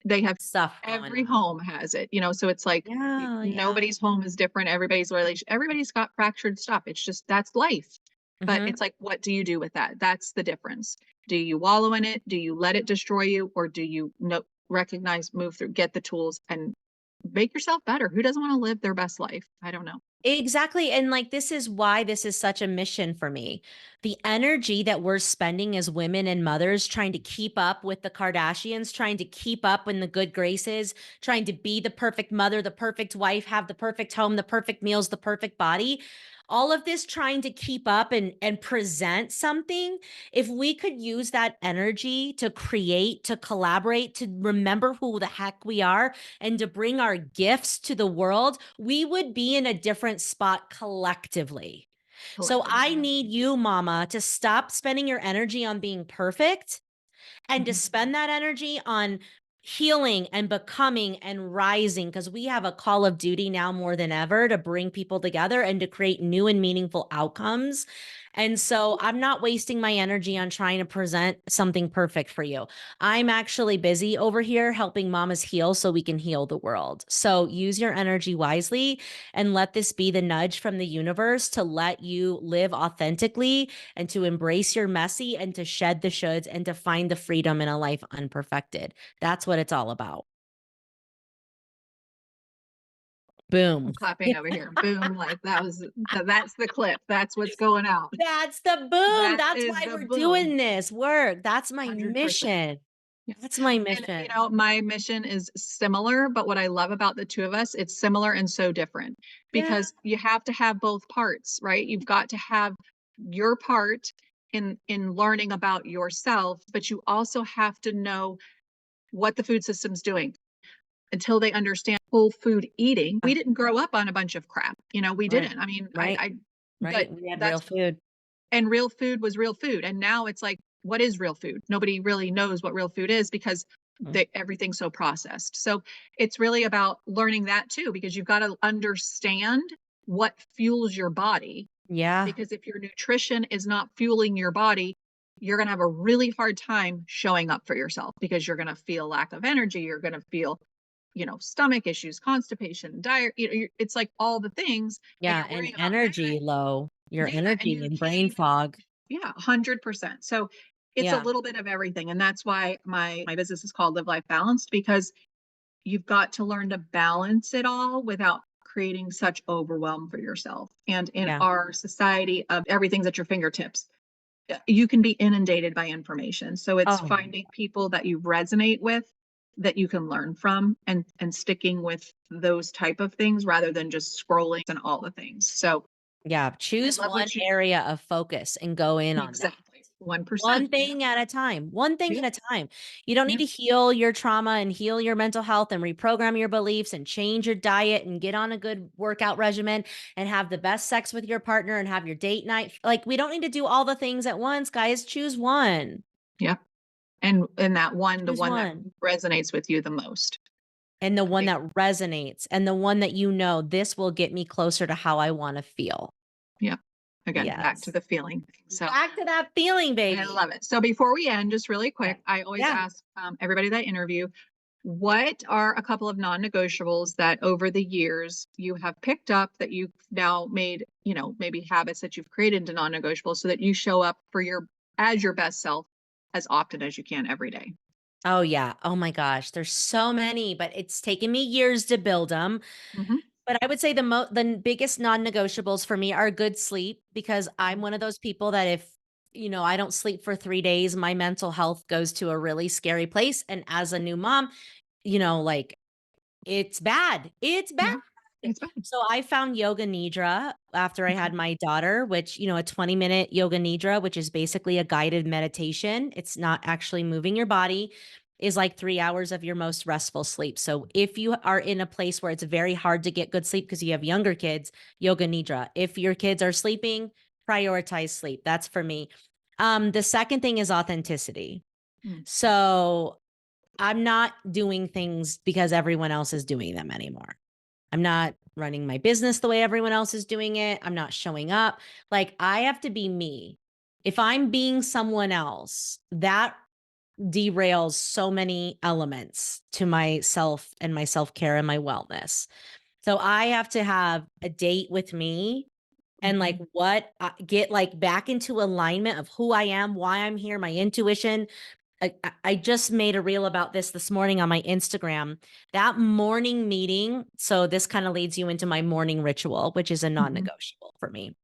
they have, Stuff going every on. home has it, so it's like Yeah. Yeah. nobody's home is different. Everybody's got fractured stuff. It's just, that's life. But Hmm. it's like, what do you do with that? That's the difference. Do you wallow in it? Do you let it destroy you? Or do you recognize, move through, get the tools, and make yourself better? Who doesn't want to live their best life? I don't know. Exactly. And like, this is why this is such a mission for me. The energy that we're spending as women and mothers trying to keep up with the Kardashians, trying to keep up in the good graces, trying to be the perfect mother, the perfect wife, have the perfect home, the perfect meals, the perfect body. All of this trying to keep up and present something. If we could use that energy to create, to collaborate, to remember who the heck we are, and to bring our gifts to the world, we would be in a different spot collectively. So Collectively, I yeah. need you, mama, to stop spending your energy on being perfect and to Mhm. spend that energy on healing and becoming and rising because we have a call of duty now more than ever to bring people together and to create new and meaningful outcomes. And so I'm not wasting my energy on trying to present something perfect for you. I'm actually busy over here helping mamas heal so we can heal the world. So use your energy wisely and let this be the nudge from the universe to let you live authentically and to embrace your messy and to shed the shoulds and to find the freedom in a life unperfected. That's what it's all about. Boom. I'm clapping over here. Boom, like that's the clip. That's what's going out. That's the boom. That That's is why the we're boom. doing this work. That's my 100%. mission. Yeah. That's my And mission. my mission is similar, but what I love about the two of us, it's similar and so different, Yeah. because you have to have both parts, right? You've got to have your part in learning about yourself, but you also have to know what the food system's doing. Until they understand whole food eating, we didn't grow up on a bunch of crap. We Right. didn't. I mean, Right. I but Right. We had real that's, food. and real food was real food. And now it's like, what is real food? Nobody really knows what real food is, because Mhm. everything's so processed. So it's really about learning that too, because you've got to understand what fuels your body. Yeah. Because if your nutrition is not fueling your body, you're going to have a really hard time showing up for yourself, because you're going to feel lack of energy. You're going to feel, stomach issues, constipation, diet. It's like all the things, and Yeah. you're And worrying about that. energy low, your Yeah, and energy you and can't brain even. fog. Yeah, 100%. So it's a Yeah. little bit of everything, and that's why my business is called Live Life Balanced, because you've got to learn to balance it all without creating such overwhelm for yourself. And in Yeah. our society of everything's at your fingertips, you can be inundated by information. So it's Oh, finding people that you resonate with, that you can learn from, and sticking with those type of things rather than just scrolling and all the things. So yeah. I Choose love one what you area of focus and go in on that. exactly. 1%. One thing at a time, one thing Yeah. at a time. You don't need Yeah. to heal your trauma and heal your mental health and reprogram your beliefs and change your diet and get on a good workout regimen and have the best sex with your partner and have your date night. Like, we don't need to do all the things at once, guys. Choose one. Yeah. And that one, the Choose one that one. resonates with you the most. And the I one think, that resonates and the one that this will get me closer to how I want to feel. yeah. Again, back to Yes. the feeling thing. So Back to that feeling, I baby. love it. So before we end, just really Yeah. quick, I always Yeah. ask everybody that I interview, what are a couple of non-negotiables that over the years you have picked up that you've now made, maybe habits that you've created into non-negotiables so that you show up for your best self as often as you can every day? Oh, yeah. Oh my gosh. There's so many, but it's taken me years to build them. Mm-hmm. But I would say the biggest non-negotiables for me are good sleep, because I'm one of those people that if, I don't sleep for 3 days, my mental health goes to a really scary place. And as a new mom, like, it's bad. It's bad. Yeah, it's bad. So I found yoga nidra after I Okay. had my daughter, which, a 20-minute yoga nidra, which is basically a guided meditation. It's not actually moving your body, is like 3 hours of your most restful sleep. So if you are in a place where it's very hard to get good sleep because you have younger kids, yoga nidra. If your kids are sleeping, prioritize sleep. That's for me. The second thing is authenticity. Mm. So I'm not doing things because everyone else is doing them anymore. I'm not running my business the way everyone else is doing it. I'm not showing up. Like, I have to be me. If I'm being someone else, that derails so many elements to myself and my self-care and my wellness. So I have to have a date with me and like Mhm. get like back into alignment of who I am, why I'm here, my intuition. I just made a reel about this morning on my Instagram. That morning meeting. So this kind of leads you into my morning ritual, which is a Mhm. non-negotiable for me,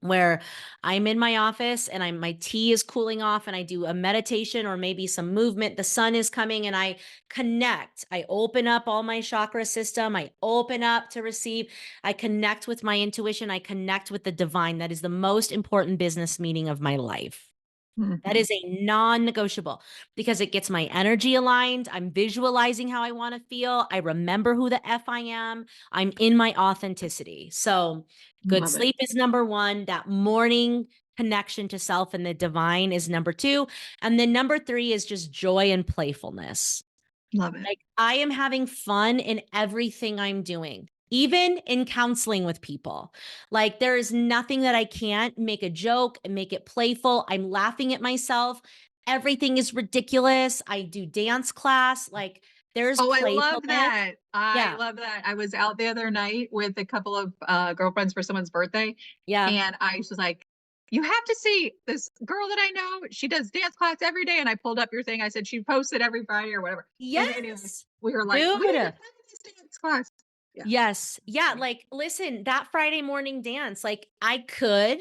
where I'm in my office and my tea is cooling off and I do a meditation or maybe some movement. The sun is coming and I connect. I open up all my chakra system. I open up to receive. I connect with my intuition. I connect with the divine. That is the most important business meeting of my life. That Mhm. is a non-negotiable because it gets my energy aligned. I'm visualizing how I want to feel. I remember who the F I am. I'm in my authenticity. So good Love it. sleep is number one. That morning connection to self and the divine is number two. And then number three is just joy and playfulness. Love it. Like, I am having fun in everything I'm doing, even in counseling with people. Like, there is nothing that I can't make a joke and make it playful. I'm laughing at myself. Everything is ridiculous. I do dance class. Like, there's Oh, I love playfulness. that. I Yeah. love that. I was out the other night with a couple of girlfriends for someone's birthday, Yeah. and I was like, "You have to see this girl that I know. She does dance class every day." And I pulled up your thing. I said she posted every Friday or whatever. And anyway, Yes. we were like, "We need to Dude. plan this dance class." Yeah. Yes. Yeah. So, Like, listen, that Friday morning dance, like, I could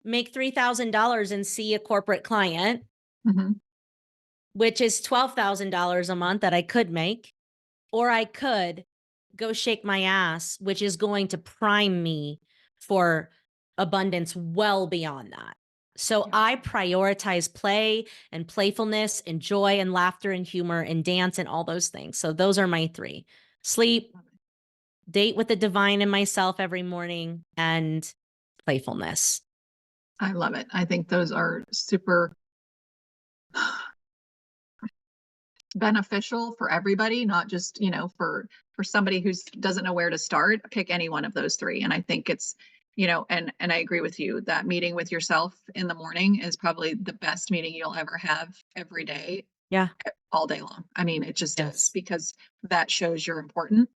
make $3,000 and see a corporate client, mhm. which is $12,000 a month that I could make, or I could go shake my ass, which is going to prime me for abundance well beyond that. So Yeah. I prioritize play and playfulness and joy and laughter and humor and dance and all those things. So those are my three: sleep, Love it. date with the divine in myself every morning, and playfulness. I love it. I think those are super beneficial for everybody, not just, for somebody who doesn't know where to start. Pick any one of those three. And I think it's, and I agree with you that meeting with yourself in the morning is probably the best meeting you'll ever have every day, Yeah. all day long. I mean, it just is, Yes. because that shows you're important.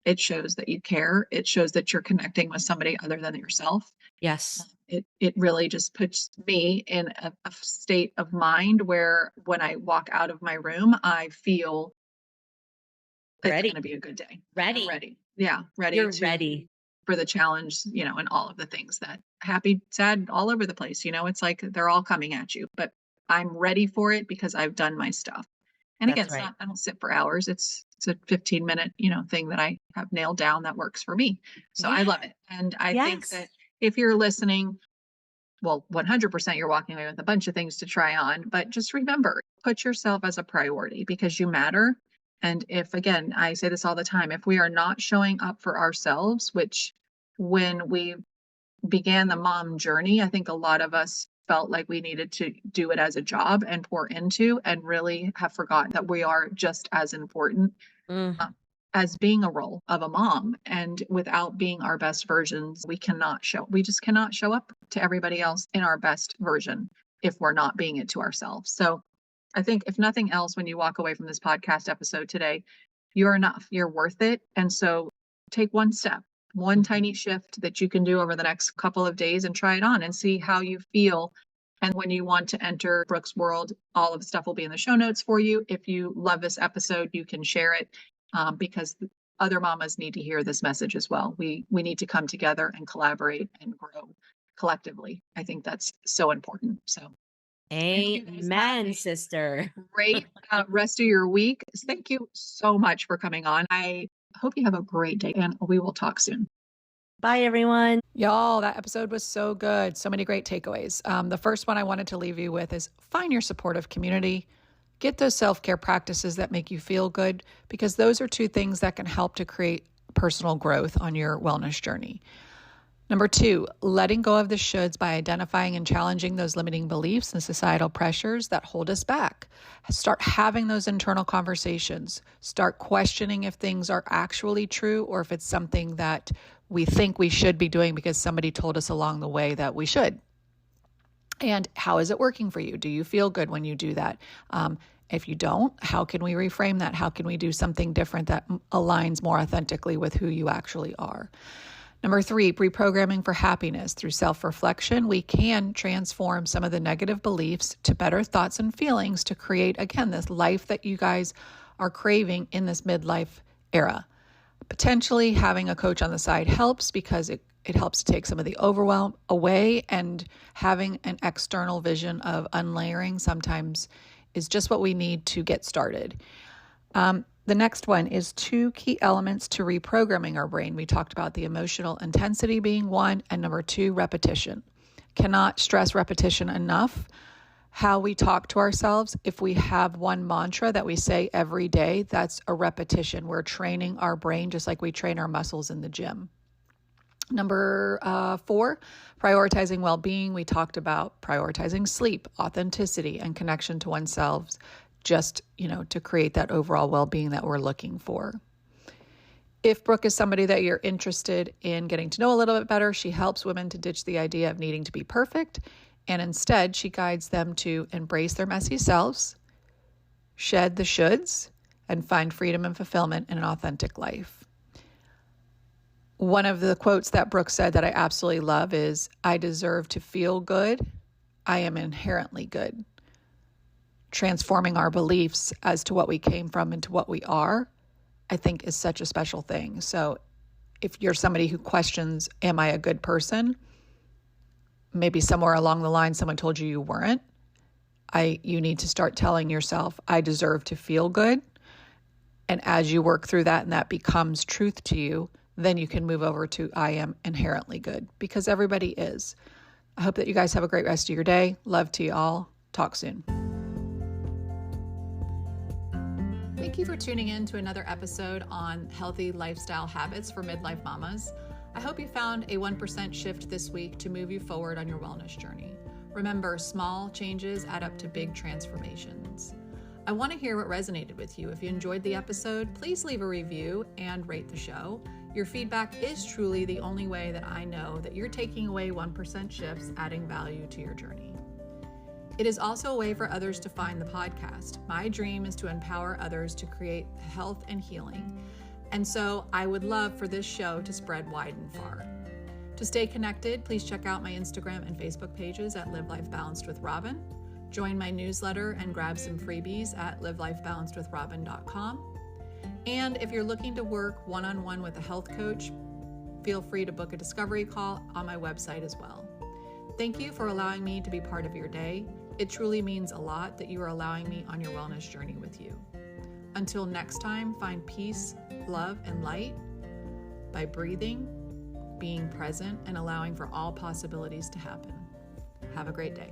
It shows that you care. It shows that you're connecting with somebody other than yourself. Yes. It really just puts me in a state of mind where when I walk out of my room, I feel it's Ready. going to be a good day. I'm Ready. ready. Yeah, ready You're to ready. for the challenge, and all of the things that happy, sad, all over the place. It's like they're all coming at you, but I'm ready for it because I've done my stuff. And again, That's it's right. not, I don't sit for hours. It's a 15-minute, thing that I have nailed down that works for me. So I Yeah. love it. And I think Yes. that if you're listening, well, 100% you're walking away with a bunch of things to try on, but just remember, put yourself as a priority because you matter. And if, again, I say this all the time, if we are not showing up for ourselves, which when we began the mom journey, I think a lot of us felt like we needed to do it as a job and pour into, and really have forgotten that we are just as important Mm. uh, as being a role of a mom. And without being our best versions, we just cannot show up to everybody else in our best version if we're not being it to ourselves. So I think if nothing else, when you walk away from this podcast episode today, you're enough, you're worth it. And so take one step, one tiny shift that you can do over the next couple of days and try it on and see how you feel. And when you want to enter Brooke's world, all of the stuff will be in the show notes for you. If you love this episode, you can share it because other mamas need to hear this message as well. We need to come together and collaborate and grow collectively. I think that's so important. So I hope you guys have Amen, a sister. great rest of your week. Thank you so much for coming on. I hope you have a great day, and we will talk soon. Bye, everyone. Y'all, that episode was so good. So many great takeaways. The first one I wanted to leave you with is find your supportive community. Get those self-care practices that make you feel good, because those are two things that can help to create personal growth on your wellness journey. Number 2, letting go of the shoulds by identifying and challenging those limiting beliefs and societal pressures that hold us back. Start having those internal conversations. Start questioning if things are actually true or if it's something that we think we should be doing because somebody told us along the way that we should. And how is it working for you? Do you feel good when you do that? If you don't, how can we reframe that? How can we do something different that aligns more authentically with who you actually are? Number 3, reprogramming for happiness. Through self-reflection, we can transform some of the negative beliefs to better thoughts and feelings to create, again, this life that you guys are craving in this midlife era. Potentially having a coach on the side helps because it helps to take some of the overwhelm away, and having an external vision of unlayering sometimes is just what we need to get started. The next one is 2 key elements to reprogramming our brain. We talked about the emotional intensity being one, and number 2, repetition. Cannot stress repetition enough. How we talk to ourselves, if we have one mantra that we say every day, that's a repetition. We're training our brain just like we train our muscles in the gym. Number 4, prioritizing well-being. We talked about prioritizing sleep, authenticity, and connection to oneself, just, to create that overall well-being that we're looking for. If Brooke is somebody that you're interested in getting to know a little bit better, she helps women to ditch the idea of needing to be perfect, and instead she guides them to embrace their messy selves, shed the shoulds, and find freedom and fulfillment in an authentic life. One of the quotes that Brooke said that I absolutely love is, "I deserve to feel good. I am inherently good." Transforming our beliefs as to what we came from into what we are, I think, is such a special thing. So if you're somebody who questions, am I a good person? Maybe somewhere along the line, someone told you weren't. You need to start telling yourself, I deserve to feel good. And as you work through that and that becomes truth to you, then you can move over to I am inherently good, because everybody is. I hope that you guys have a great rest of your day. Love to you all. Talk soon. Thank you for tuning in to another episode on healthy lifestyle habits for midlife mamas. I hope you found a 1% shift this week to move you forward on your wellness journey. Remember, small changes add up to big transformations. I want to hear what resonated with you. If you enjoyed the episode, please leave a review and rate the show. Your feedback is truly the only way that I know that you're taking away 1% shifts, adding value to your journey. It is also a way for others to find the podcast. My dream is to empower others to create health and healing. And so I would love for this show to spread wide and far. To stay connected, please check out my Instagram and Facebook pages at Live Life Balanced with Robin. Join my newsletter and grab some freebies at livelifebalancedwithrobin.com. And if you're looking to work one-on-one with a health coach, feel free to book a discovery call on my website as well. Thank you for allowing me to be part of your day. It truly means a lot that you are allowing me on your wellness journey with you. Until next time, find peace, love, and light by breathing, being present, and allowing for all possibilities to happen. Have a great day.